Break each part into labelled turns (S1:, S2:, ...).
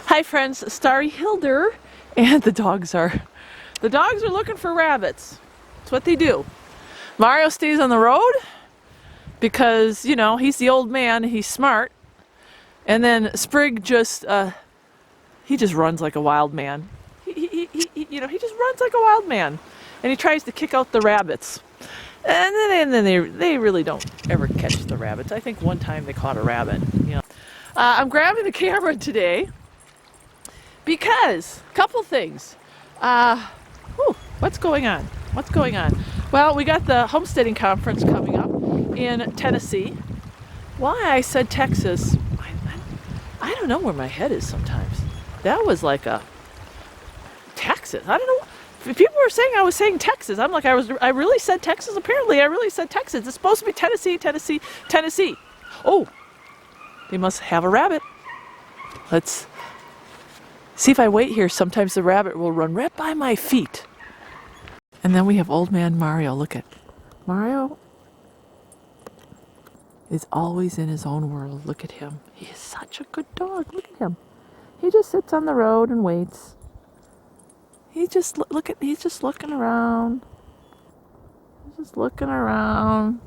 S1: Hi friends, Starry Hilder, and the dogs are looking for rabbits. That's what they do. Mario stays on the road because, you know, he's the old man, he's smart. And then Sprig just he just runs like a wild man. He just runs like a wild man. And he tries to kick out the rabbits. And then they really don't ever catch the rabbits. I think one time they caught a rabbit, you know. I'm grabbing the camera today because, couple things. What's going on? What's going on? Well, we got the homesteading conference coming up in Tennessee. Why I said Texas, I don't know where my head is sometimes. That was like a Texas. I don't know. People were saying I was saying Texas. I'm like, I really said Texas? Apparently I really said Texas. It's supposed to be Tennessee, Tennessee, Tennessee. Oh, they must have a rabbit. Let's see if I wait here. Sometimes the rabbit will run right by my feet. And then we have old man Mario. Look at Mario is always in his own world. Look at him. He is such a good dog. Look at him. He just sits on the road and waits. He's just looking around. He's just looking around.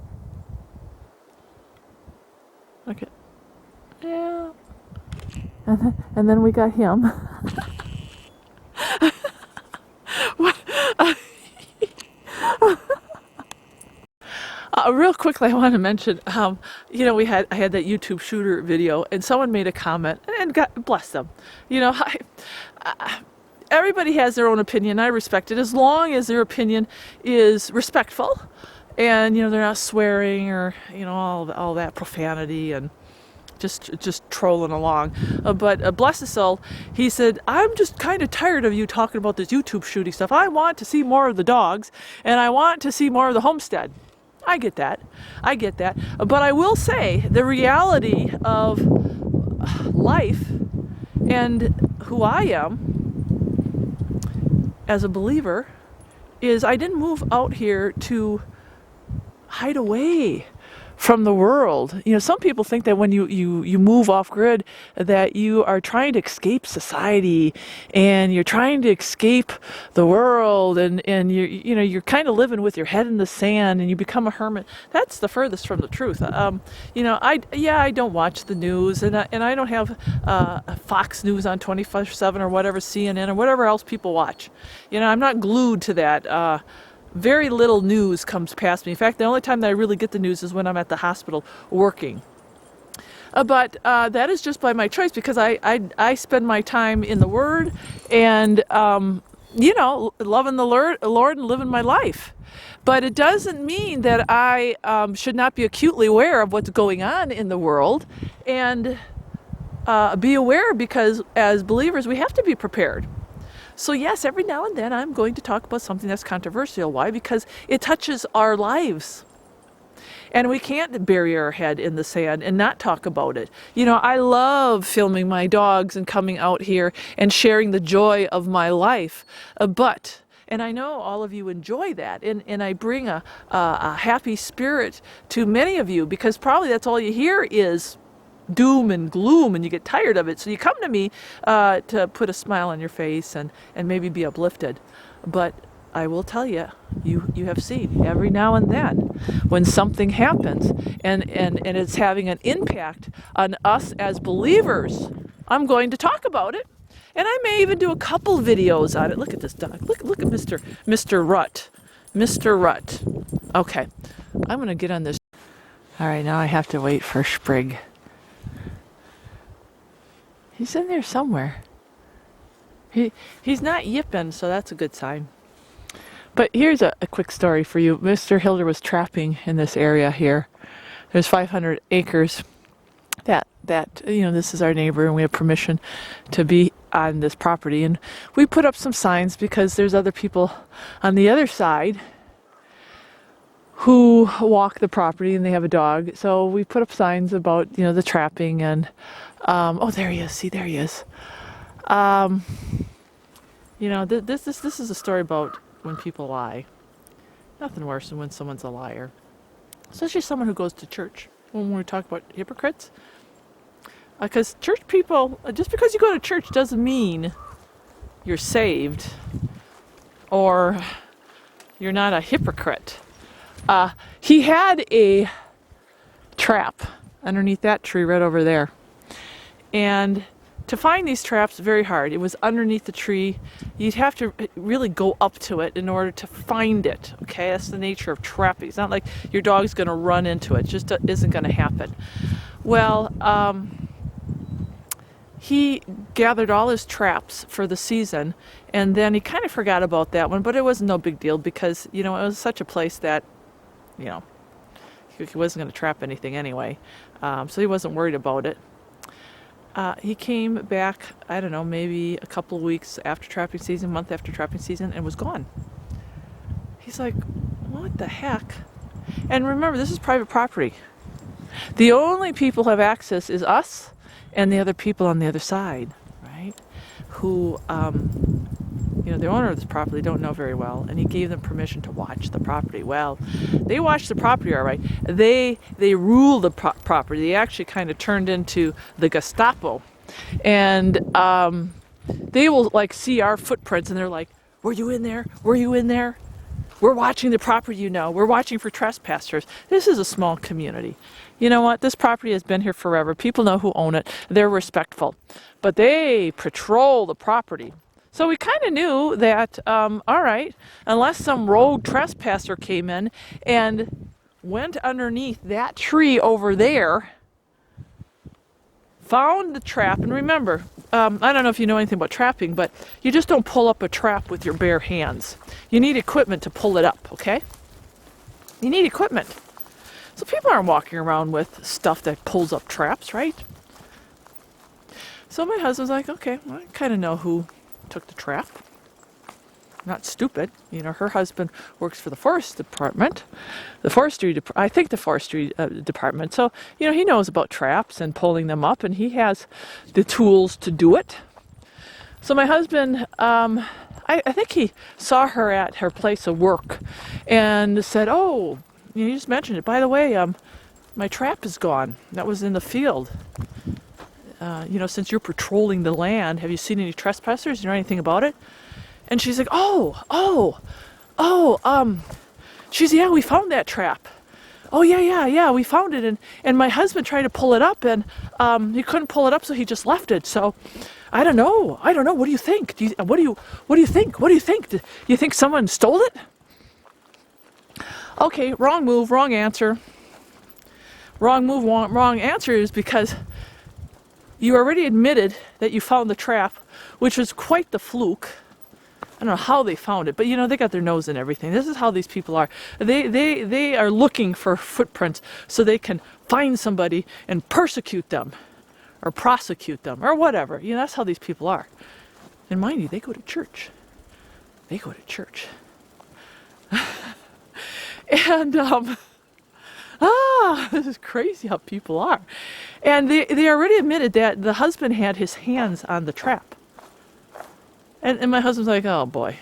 S1: Look at, yeah. And then we got him. Real quickly, I want to mention, I had that YouTube shooter video, and someone made a comment, and God bless them. You know, everybody has their own opinion. I respect it as long as their opinion is respectful, and they're not swearing or all that profanity and just trolling along. But bless his soul, he said, I'm just kind of tired of you talking about this YouTube shooting stuff. I want to see more of the dogs, and I want to see more of the homestead. I get that. But I will say the reality of life and who I am as a believer is I didn't move out here to hide away from the world. Some people think that when you move off grid that you are trying to escape society and you're trying to escape the world and you're kind of living with your head in the sand and you become a hermit. That's the furthest from the truth. I don't watch the news and I don't have Fox News on 24/7 or whatever, CNN or whatever else people watch. I'm not glued to that. Very little news comes past me. In fact, the only time that I really get the news is when I'm at the hospital working. But that is just by my choice because I spend my time in the Word and, loving the Lord and living my life. But it doesn't mean that I should not be acutely aware of what's going on in the world and be aware because as believers we have to be prepared. So yes, every now and then I'm going to talk about something that's controversial. Why? Because it touches our lives. And we can't bury our head in the sand and not talk about it. I love filming my dogs and coming out here and sharing the joy of my life. And I know all of you enjoy that. And I bring a happy spirit to many of you because probably that's all you hear is doom and gloom and you get tired of it. So you come to me to put a smile on your face and maybe be uplifted. But I will tell you, you have seen every now and then when something happens and it's having an impact on us as believers, I'm going to talk about it. And I may even do a couple videos on it. Look at this dog. Look at Mr. Rut. Mr. Rut. Okay, I'm going to get on this. All right, now I have to wait for Sprig. He's in there somewhere. He's not yipping, so that's a good sign. But here's a quick story for you. Mr. Hilder was trapping in this area here. There's 500 acres. This is our neighbor, and we have permission to be on this property. And we put up some signs because there's other people on the other side who walk the property and they have a dog. So we put up signs about, the trapping and, there he is. See, there he is. This is a story about when people lie. Nothing worse than when someone's a liar. Especially someone who goes to church. When we talk about hypocrites, Because church people, just because you go to church doesn't mean you're saved or you're not a hypocrite. He had a trap underneath that tree right over there. And to find these traps, very hard. It was underneath the tree. You'd have to really go up to it in order to find it. Okay, that's the nature of trapping. It's not like your dog's going to run into it. It just isn't going to happen. Well, he gathered all his traps for the season, and then he kind of forgot about that one, but it was no big deal because, it was such a place that, he wasn't going to trap anything anyway. So he wasn't worried about it. He came back, I don't know, maybe a couple of weeks after trapping season, month after trapping season, and was gone. He's like, what the heck? And remember, this is private property. The only people who have access is us and the other people on the other side, right? Who, the owner of this property don't know very well, and he gave them permission to watch the property. Well, they watched the property all right. They rule the property. They actually kind of turned into the Gestapo, and they will like see our footprints, and they're like, "Were you in there? Were you in there? We're watching the property. We're watching for trespassers." This is a small community. You know what? This property has been here forever. People know who own it. They're respectful, but they patrol the property. So we kind of knew that, all right, unless some rogue trespasser came in and went underneath that tree over there, found the trap, and remember, I don't know if you know anything about trapping, but you just don't pull up a trap with your bare hands. You need equipment to pull it up, okay? You need equipment. So people aren't walking around with stuff that pulls up traps, right? So my husband's like, okay, well, I kind of know who took the trap. Not stupid. Her husband works for the forest department, I think the forestry department. So, he knows about traps and pulling them up, and he has the tools to do it. So my husband, I think he saw her at her place of work and said, oh, you just mentioned it. By the way, my trap is gone. That was in the field. Since you're patrolling the land, have you seen any trespassers? You know anything about it? And she's like, yeah, we found that trap. Oh, yeah, we found it. And my husband tried to pull it up, and he couldn't pull it up, so he just left it. So I don't know. What do you think? What do you think? Do you think someone stole it? Okay, wrong move, wrong answer. Wrong move, wrong answer is because you already admitted that you found the trap, which was quite the fluke. I don't know how they found it, but they got their nose in everything. This is how these people are. They are looking for footprints so they can find somebody and persecute them or prosecute them or whatever. That's how these people are. And mind you, they go to church. And this is crazy how people are. And they already admitted that the husband had his hands on the trap. And my husband's like, oh boy.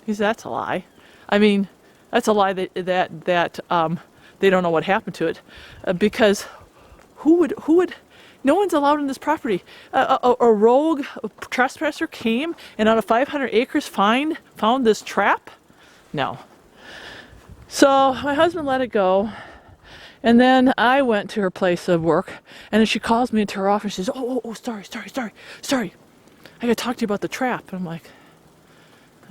S1: He said, that's a lie. I mean, that's a lie that they don't know what happened to it. Because who would, no one's allowed in this property. A rogue trespasser came and out of 500 acres found this trap? No. So my husband let it go. And then I went to her place of work, and then she calls me into her office. She says, oh, Starry. I got to talk to you about the trap. And I'm like,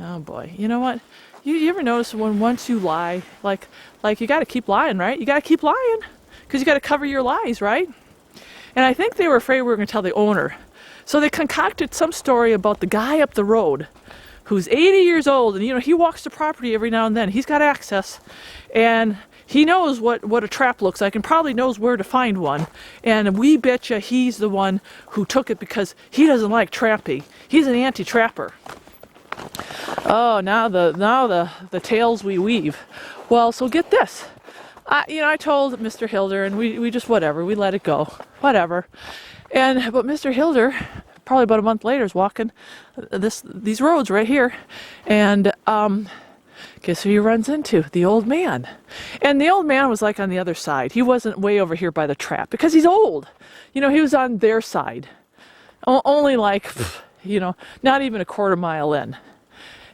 S1: oh boy. You know what? You ever notice when once you lie, like you got to keep lying, right? You got to keep lying because you got to cover your lies, right? And I think they were afraid we were going to tell the owner. So they concocted some story about the guy up the road who's 80 years old, and he walks the property every now and then. He's got access, and he knows what a trap looks like and probably knows where to find one. And we betcha he's the one who took it because he doesn't like trapping. He's an anti-trapper. Oh, now the tales we weave. Well, so get this. I told Mr. Hilder, and we just whatever, we let it go. Whatever. But Mr. Hilder, probably about a month later, is walking these roads right here, and Guess who he runs into? The old man. And the old man was like on the other side. He wasn't way over here by the trap because he's old. You know, he was on their side. Only like, you know, not even a quarter mile in.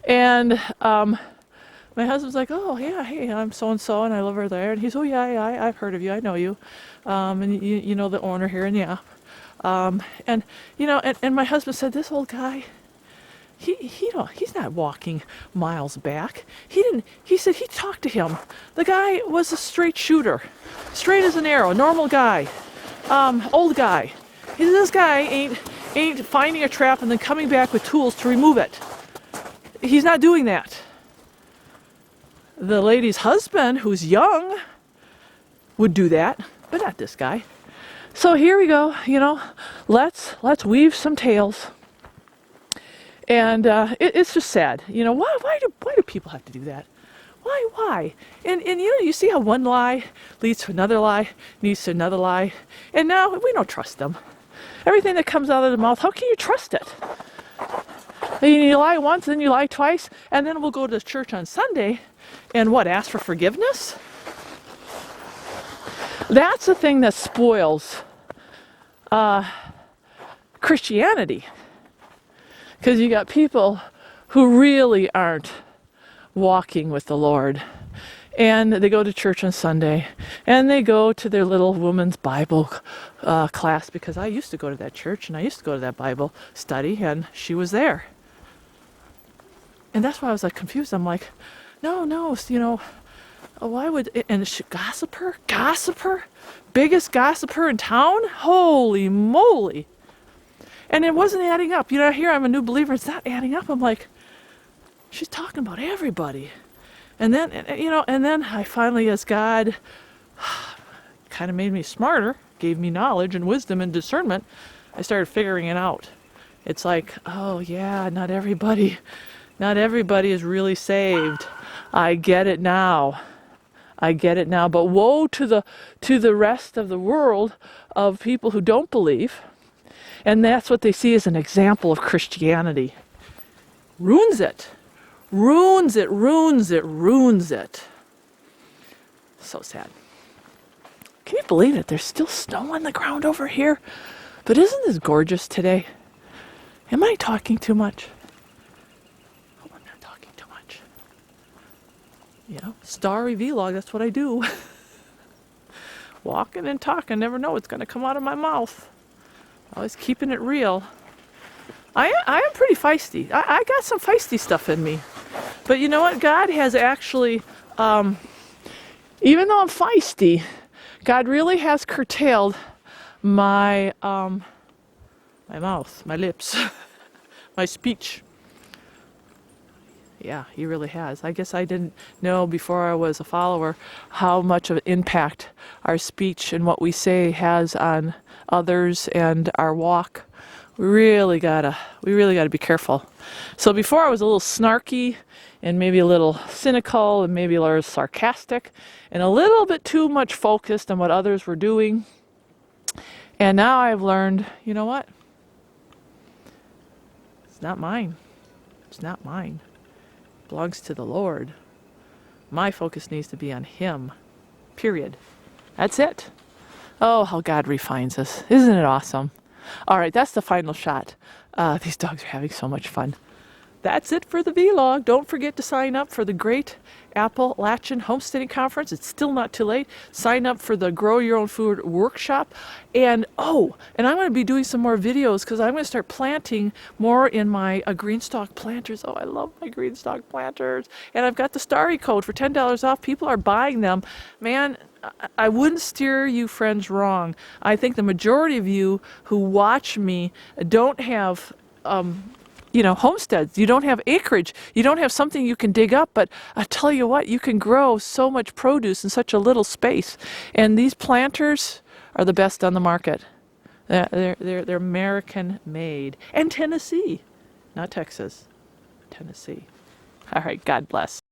S1: And my husband's like, oh, yeah, hey, I'm so-and-so, and I live over there. And he's, oh, yeah, I've heard of you. I know you. And you know the owner here, and yeah. And, you know, and my husband said, this old guy, he's not walking miles back. He said he talked to him. The guy was a straight shooter, straight as an arrow, normal guy, old guy. He said, this guy ain't finding a trap and then coming back with tools to remove it. He's not doing that. The lady's husband, who's young, would do that, but not this guy. So here we go, you know, let's weave some tales. And it's just sad, you know. Why do people have to do that? Why? And you know, you see how one lie leads to another lie, leads to another lie, and now we don't trust them. Everything that comes out of their mouth, how can you trust it? You lie once, then you lie twice, and then we'll go to church on Sunday, and what? Ask for forgiveness? That's the thing that spoils Christianity. Because you got people who really aren't walking with the Lord. And they go to church on Sunday. And they go to their little women's Bible class. Because I used to go to that church. And I used to go to that Bible study. And she was there. And that's why I was like confused. I'm like, no, you know, why would... And she, gossiper? Biggest gossiper in town? Holy moly. And it wasn't adding up. You know, here I'm a new believer. It's not adding up. I'm like, she's talking about everybody. And then, you know, and then I finally, as God kind of made me smarter, gave me knowledge and wisdom and discernment, I started figuring it out. It's like, oh yeah, not everybody is really saved. I get it now. But woe to the rest of the world of people who don't believe. And that's what they see as an example of Christianity. Ruins it. So sad. Can you believe it? There's still snow on the ground over here. But isn't this gorgeous today? Am I talking too much? Oh, I'm not talking too much. You know, Starry vlog, that's what I do. Walking and talking, never know what's going to come out of my mouth. Always keeping it real. I am pretty feisty. I got some feisty stuff in me. But you know what? God has actually, even though I'm feisty, God really has curtailed my mouth, my lips, my speech. Yeah, he really has. I guess I didn't know before I was a follower how much of an impact our speech and what we say has on others and our walk. We really gotta be careful. So before I was a little snarky and maybe a little cynical and maybe a little sarcastic and a little bit too much focused on what others were doing. And now I've learned, you know what? It's not mine. It belongs to the Lord. My focus needs to be on Him. Period. That's it. Oh, how God refines us. Isn't it awesome? All right, that's the final shot. These dogs are having so much fun. That's it for the vlog. Don't forget to sign up for the Great Appalachian Homesteading Conference. It's still not too late. Sign up for the Grow Your Own Food workshop. And I'm going to be doing some more videos because I'm going to start planting more in my green stalk planters. Oh, I love my green stalk planters. And I've got the Starry code for $10 off. People are buying them. Man, I wouldn't steer you friends wrong. I think the majority of you who watch me don't have homesteads. You don't have acreage. You don't have something you can dig up. But I tell you what, you can grow so much produce in such a little space. And these planters are the best on the market. They're American made. And Tennessee, not Texas. Tennessee. All right, God bless.